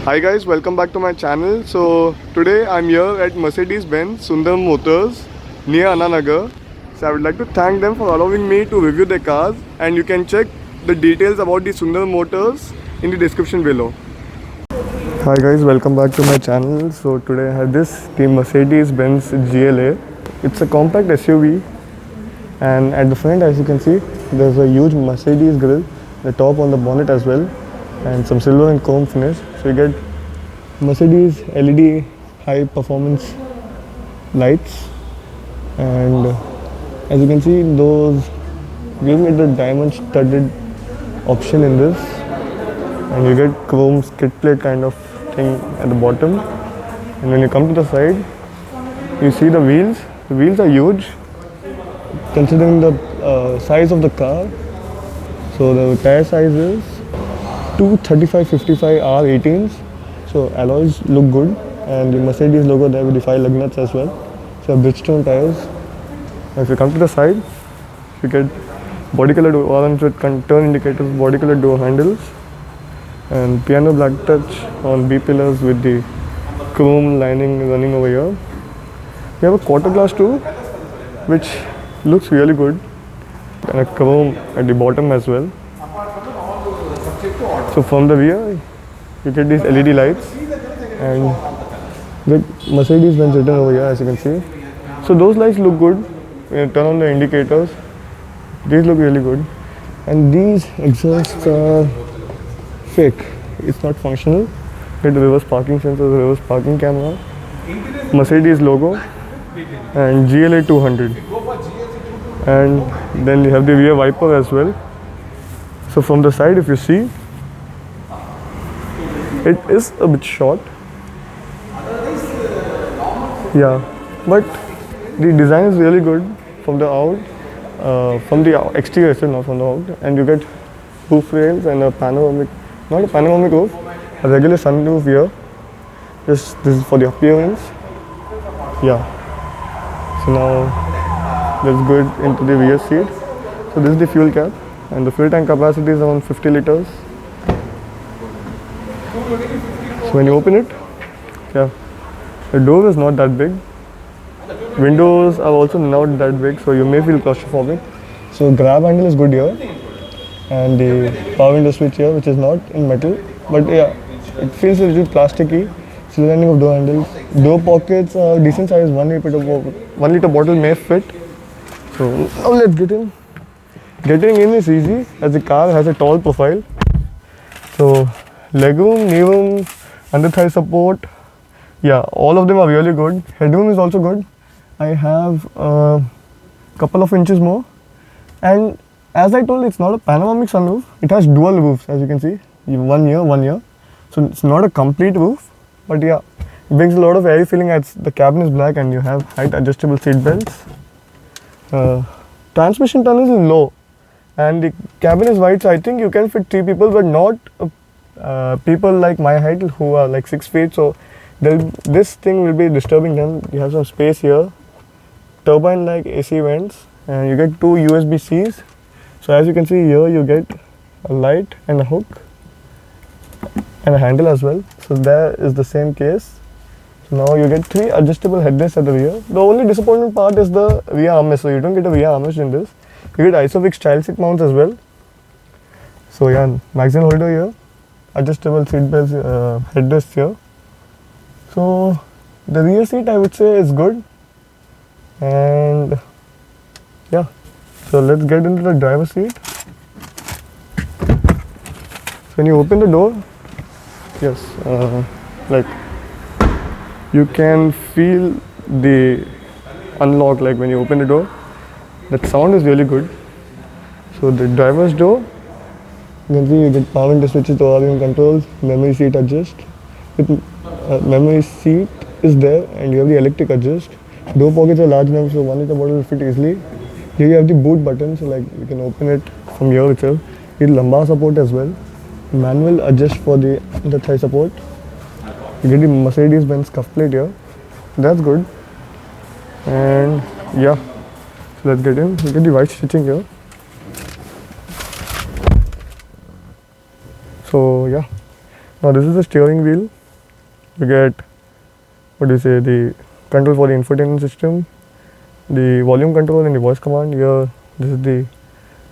Hi guys, welcome back to my channel. So today I'm here at Mercedes-Benz Sundar Motors near Ananagar. So I would like to thank them for allowing me to review their cars, and you can check the details about the Sundar Motors in the description below. Hi guys, welcome back to my channel. So today I have this team Mercedes-Benz GLA. It's a compact SUV, and at the front, as you can see, there's a huge Mercedes grille, the top on the bonnet as well, and some silver and chrome finish. So you get Mercedes LED high performance lights, and as you can see, those giving it the diamond studded option in this, and you get chrome skid plate kind of thing at the bottom. And when you come to the side, you see the wheels. The wheels are huge considering the size of the car. So the tire size is 235/55 R18s. So alloys look good, and the Mercedes logo there with the 5 lug nuts as well. So Bridgestone tires. If you come to the side, you get body colored orange with turn indicators, body colored door handles, and piano black touch on B pillars with the chrome lining running over here. We have a quarter glass too, which looks really good, and a chrome at the bottom as well. So from the rear, you get these LED lights, and the Mercedes-Benz written over here, as you can see. So those lights look good. When you turn on the indicators, these look really good. And these exhausts are fake. It's not functional. You get the reverse parking sensor, the reverse parking camera, Mercedes logo, and GLA 200. And then you have the rear wiper as well. So from the side, if you see, it is a bit short. Yeah, but the design is really good from the from the exterior, still not from the out. And you get roof rails and a panoramic, not a panoramic roof, a regular sunroof here. This is for the appearance. Yeah. So now let's go into the rear seat. So this is the fuel cap, and the fuel tank capacity is around 50 liters. So when you open it, yeah, the door is not that big. Windows are also not that big, so you may feel claustrophobic. So grab handle is good here, and the power window switch here, which is not in metal, but yeah, it feels a little plasticky. Silver lining of door handles. Door pockets are decent size. 1 liter bottle may fit. So now let's get in. Getting in is easy as the car has a tall profile. So legroom, knee room, under thigh support, yeah, all of them are really good. Headroom is also good. I have a couple of inches more, and as I told, it's not a panoramic sunroof. It has dual roofs, as you can see, one here. So it's not a complete roof, but yeah, it brings a lot of airy feeling as the cabin is black and you have height adjustable seat belts. Transmission tunnel is low, and the cabin is wide, so I think you can fit 3 people, but not people like my height who are like 6 feet. So this thing will be disturbing them. You have some space here, turbine like AC vents, and you get 2 USB-Cs. So as you can see here, you get a light and a hook and a handle as well. So there is the same case. So now you get 3 adjustable headrests at the rear. The only disappointing part is the rear armrest. So you don't get a rear armrest in this. You get ISOFIX child seat mounts as well. So yeah, magazine holder here, adjustable seat belts, headrest here. So the rear seat, I would say, is good. And yeah, so let's get into the driver's seat. So when you open the door, yes, like you can feel the unlock, like when you open the door. That sound is really good. So the driver's door, you can see you get power window switches to all your controls, memory seat adjust. Memory seat is there, and you have the electric adjust. Door pockets are large enough, so 1 liter bottle will fit easily. Here you have the boot button, so like you can open it from here itself. You get lumbar support as well. Manual adjust for the thigh support. You get the Mercedes-Benz cuff plate here. That's good. And yeah, so let's get in. You get the white stitching here. So yeah, now this is the steering wheel. You get, what do you say, the control for the infotainment system, the volume control and the voice command. Here, this is the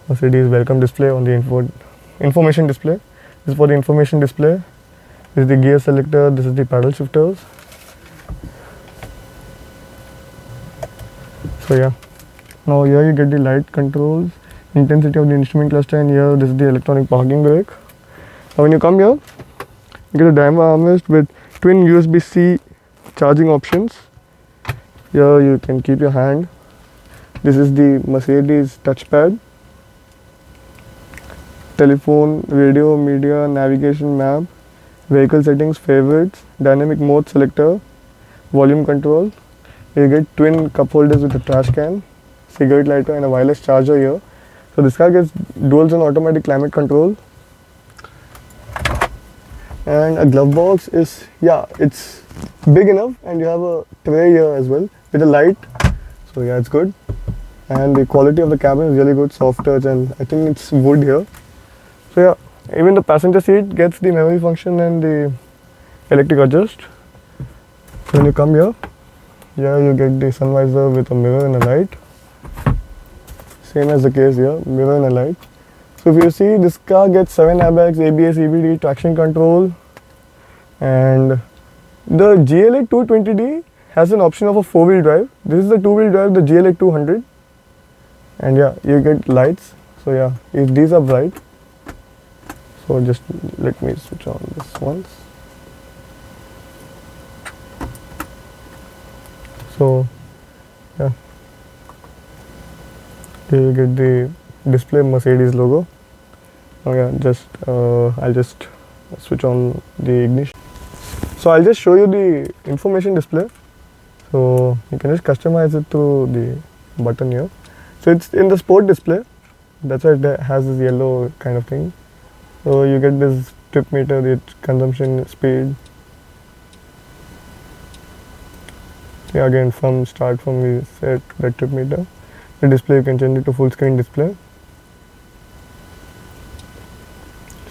Mercedes welcome display on the information display. This is for the information display. This is the gear selector. This is the paddle shifters. So yeah, now here you get the light controls, intensity of the instrument cluster, and here this is the electronic parking brake. Now when you come here, you get a diamond armrest with twin USB-C charging options. Here you can keep your hand. This is the Mercedes touchpad. Telephone, radio, media, navigation, map, vehicle settings, favorites, dynamic mode selector, volume control. You get twin cup holders with a trash can, cigarette lighter and a wireless charger here. So this car gets dual zone automatic climate control. And a glove box is, yeah, it's big enough, and you have a tray here as well with a light. So yeah, it's good. And the quality of the cabin is really good, soft touch, and I think it's wood here. So yeah, even the passenger seat gets the memory function and the electric adjust. So when you come here, you get the sun visor with a mirror and a light. Same as the case here, mirror and a light. So if you see, this car gets 7 airbags, ABS, EBD, traction control, and the GLA 220D has an option of a 4-wheel drive. This is the 2-wheel drive, the GLA 200, and yeah, you get lights. So yeah, if these are bright, so just let me switch on this once. So yeah, here you get the display Mercedes logo. Oh yeah, I'll just switch on the ignition. So I'll just show you the information display. So you can just customize it through the button here. So it's in the sport display. That's why it has this yellow kind of thing. So you get this trip meter, the consumption speed. Yeah, again from we set the trip meter. The display you can change it to full screen display.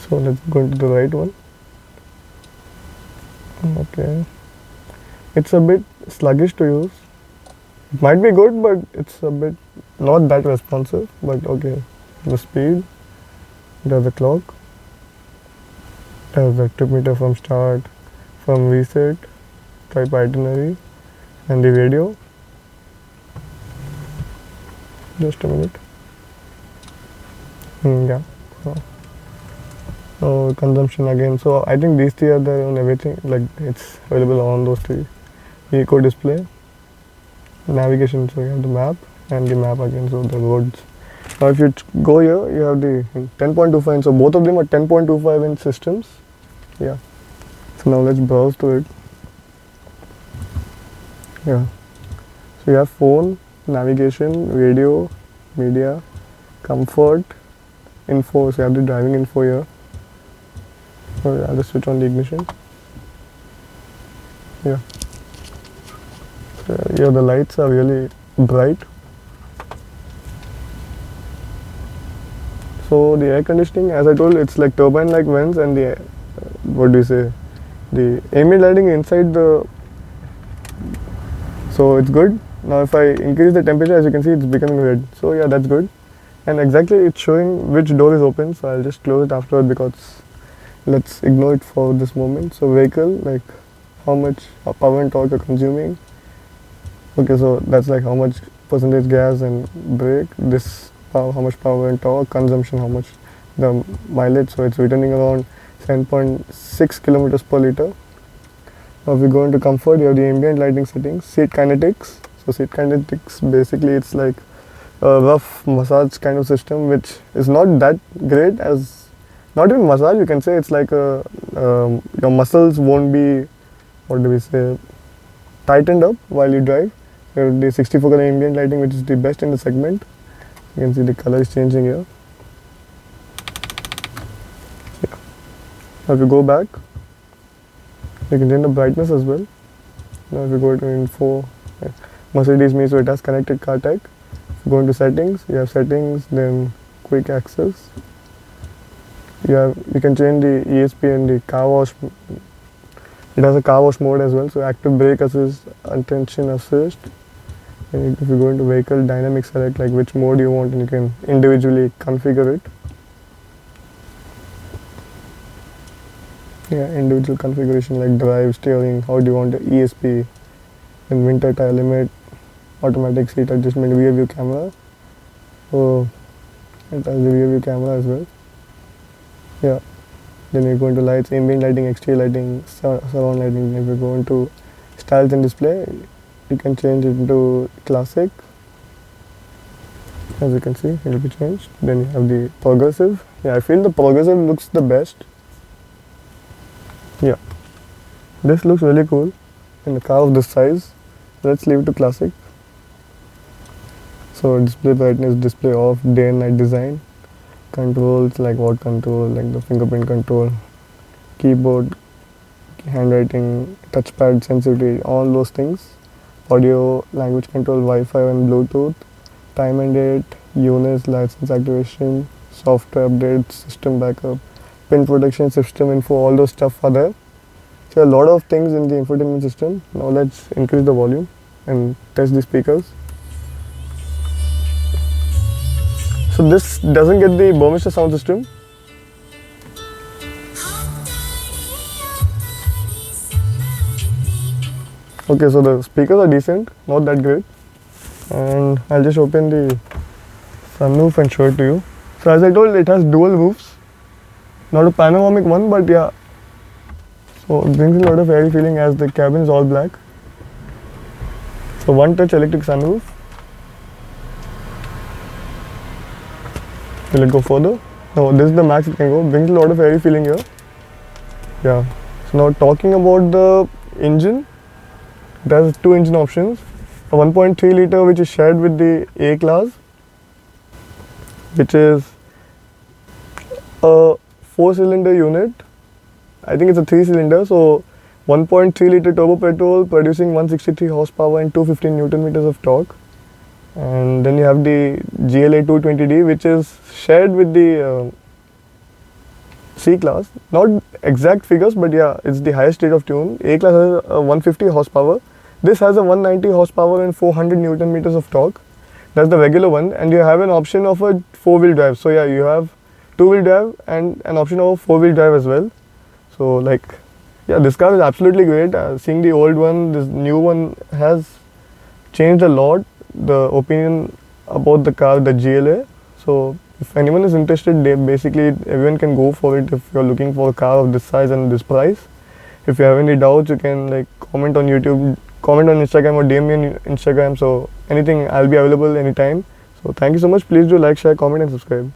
So let's go into the right one. Okay, it's a bit sluggish to use. It might be good, but it's a bit not that responsive. But okay, the speed, it has the clock, it has the trip meter from start, from reset, type itinerary, and the radio. Just a minute. Yeah. So consumption again. So I think these three are there on everything. Like it's available on those three. Eco display, navigation. So you have the map and the map again. So the roads. Now if you go here, you have the 10.25 inch. So both of them are 10.25 inch systems. Yeah. So now let's browse to it. Yeah. So you have phone, navigation, radio, media, comfort, info. So you have the driving info here. So I'll just switch on the ignition. Yeah. So here the lights are really bright. So the air conditioning, as I told, it's like turbine-like vents, and the the ambient lighting inside the. So it's good. Now if I increase the temperature, as you can see, it's becoming red. So yeah, that's good. And exactly it's showing which door is open. So I'll just close it afterward because let's ignore it for this moment. So vehicle, like how much power and torque you're consuming. Okay, so that's like how much percentage gas and brake. This power, how much power and torque, consumption, how much the mileage. So it's returning around 7.6 kilometers per liter. Now if we go into comfort, you have the ambient lighting settings, seat kinetics. So seat kinetics, basically it's like a rough massage kind of system, which is not that great as, not even massage, you can say it's like a, your muscles won't be, tightened up while you drive. You have the 64 color ambient lighting, which is the best in the segment. You can see the color is changing here. Yeah. Now if you go back, you can change the brightness as well. Now if you go to info, Mercedes means so it has connected car tech. If you go into settings, you have settings, then quick access. You can change the ESP and the car wash It has a car wash mode as well, so active brake assist, attention assist. And if you go into vehicle, dynamic select like which mode you want, and you can individually configure it. Yeah, individual configuration like drive, steering, how do you want the ESP, and winter tire limit, automatic seat adjustment, rear view camera. So it has the rear view camera as well. Yeah. Then you go into lights, ambient lighting, exterior lighting, surround lighting. If you go into styles and display, you can change it into classic. As you can see, it will be changed. Then you have the progressive. Yeah, I feel the progressive looks the best. Yeah, this looks really cool in a car of this size. Let's leave it to classic. So display brightness, display off, day and night design. Controls like what control, like the fingerprint control, keyboard, handwriting, touchpad sensitivity, all those things. Audio, language control, Wi-Fi and Bluetooth, time and date, UNIS, license activation, software updates, system backup, pin protection, system info, all those stuff are there. So a lot of things in the infotainment system. Now let's increase the volume and test the speakers. So this doesn't get the Burmester sound system. Okay, so the speakers are decent, not that great. And I'll just open the sunroof and show it to you. So as I told, it has dual roofs. Not a panoramic one, but yeah. So it brings a lot of airy feeling as the cabin is all black. So one touch electric sunroof. Will it go further? No, this is the max it can go. Brings a lot of airy feeling here. Yeah. So now talking about the engine, it has two engine options. A 1.3 liter which is shared with the A class, which is a 4-cylinder unit. I think it's a 3-cylinder. So 1.3 liter turbo petrol producing 163 horsepower and 215 Newton meters of torque. And then you have the GLA 220D, which is shared with the C class. Not exact figures, but yeah, it's the highest rate of tune. A class has a 150 horsepower. This has a 190 horsepower and 400 Newton meters of torque. That's the regular one, and you have an option of a 4-wheel drive. So yeah, you have 2-wheel drive and an option of a 4-wheel drive as well. So like, yeah, this car is absolutely great. Seeing the old one, this new one has changed a lot the opinion about the car, the GLA. So if anyone is interested, everyone can go for it if you're looking for a car of this size and this price. If you have any doubts, you can like comment on YouTube, comment on Instagram or DM me on Instagram. So anything, I'll be available anytime. So thank you so much. Please do like, share, comment and subscribe.